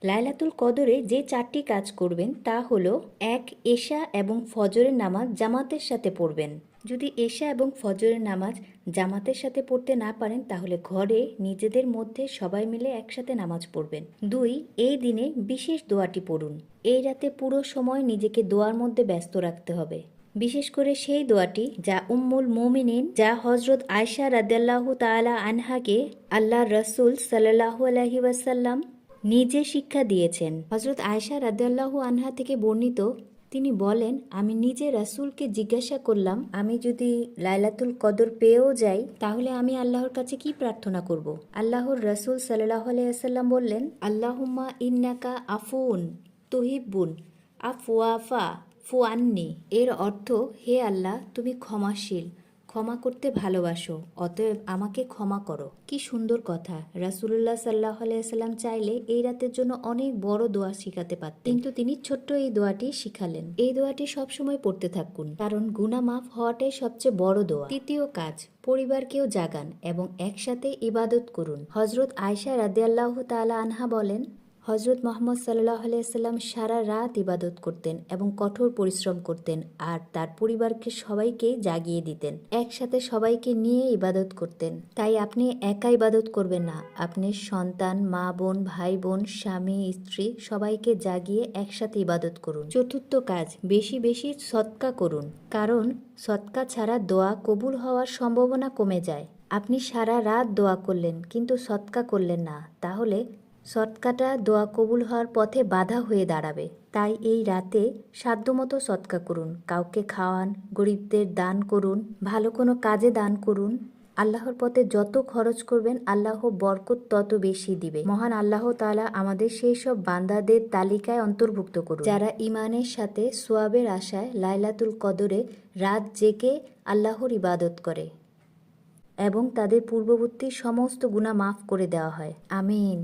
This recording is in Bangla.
লাইলাতুল কদরে যে 4টি কাজ করবেন তা হলো: 1. এশা এবং ফজরের নামাজ জামাতের সাথে পড়বেন। যদি এশা এবং ফজরের নামাজ জামাতের সাথে পড়তে না পারেন তাহলে ঘরে নিজেদের মধ্যে সবাই মিলে একসাথে নামাজ পড়বেন। 2. এই দিনে বিশেষ দোয়াটি পড়ুন। এই রাতে পুরো সময় নিজেকে দোয়ার মধ্যে ব্যস্ত রাখতে হবে, বিশেষ করে সেই দোয়াটি যা উম্মুল মুমিনিন, যা হজরত আয়শা রাদিয়াল্লাহু তাআলা আনহাকে আল্লাহর রাসূল সাল্লাল্লাহু আলাইহি ওয়াসাল্লাম নিজে শিক্ষা দিয়েছেন। হজরত আয়শা রাদিয়াল্লাহু আনহা থেকে বর্ণিত, তিনি বলেন, আমি নিজে রাসূলকে জিজ্ঞাসা করলাম, আমি যদি লাইলাতুল কদর পেয়েও যাই তাহলে আমি আল্লাহর কাছে কি প্রার্থনা করব? আল্লাহর রাসূল সাল্লাল্লাহু আলাইহি ওয়াসাল্লাম বললেন, আল্লাহুম্মা ইন্নাকা আফুন তুহিব্বুন আফওয়াফা ফু আন্নি। এর অর্থ, হে আল্লাহ, তুমি ক্ষমাশীল, ক্ষমা করতে ভালোবাসো, অতএব আমাকে ক্ষমা করো। কি সুন্দর কথা! রাসূলুল্লাহ সাল্লাল্লাহু আলাইহি ওয়াসাল্লাম চাইলে এই রাতের জন্য অনেক বড় দোয়া শিখাতে পারতেন, কিন্তু তিনি ছোট্ট এই দোয়াটি শিখালেন। এই দোয়াটি সবসময় পড়তে থাকুন, কারণ গুনাহ মাফ হওয়াটাই সবচেয়ে বড় দোয়া। তৃতীয় কাজ, পরিবারকেও জাগান এবং একসাথে ইবাদত করুন। হজরত আয়শা রাদিয়াল্লাহু তাআলা আনহা বলেন, হজরত মুহাম্মদ সাল্লাল্লাহু আলাইহি সাল্লাম সারা রাত ইবাদত করতেন এবং কঠোর পরিশ্রম করতেন, আর তার পরিবারকে সবাইকে জাগিয়ে দিতেন, একসাথে সবাইকে নিয়ে ইবাদত করতেন। তাই আপনি একা ইবাদত করবেন না, আপনি সন্তান, মা বোন, ভাই বোন, স্বামী, স্ত্রী সবাইকে জাগিয়ে একসাথে ইবাদত করুন। চতুর্থ কাজ, বেশি বেশি সদকা করুন, কারণ সদকা ছাড়া দোয়া কবুল হওয়ার সম্ভাবনা কমে যায়। আপনি সারা রাত দোয়া করলেন কিন্তু সদকা করলেন না, তাহলে সদকাটা দোয়া কবুল হওয়ার পথে বাধা হয়ে দাঁড়াবে। তাই এই রাতে সাধ্যমতো সদকা করুন, কাউকে খাওয়ান, গরিবদের দান করুন, ভালো কোনো কাজে দান করুন। আল্লাহর পথে যত খরচ করবেন আল্লাহ বরকত তত বেশি দিবে। মহান আল্লাহ তাআলা আমাদের সেই সব বান্দাদের তালিকায় অন্তর্ভুক্ত করুন যারা ঈমানের সাথে সোয়াবের আশায় লাইলাতুল কদরে রাত জেগে আল্লাহর ইবাদত করে এবং তাদের পূর্ববর্তী সমস্ত গুনাহ মাফ করে দেওয়া হয়। আমিন।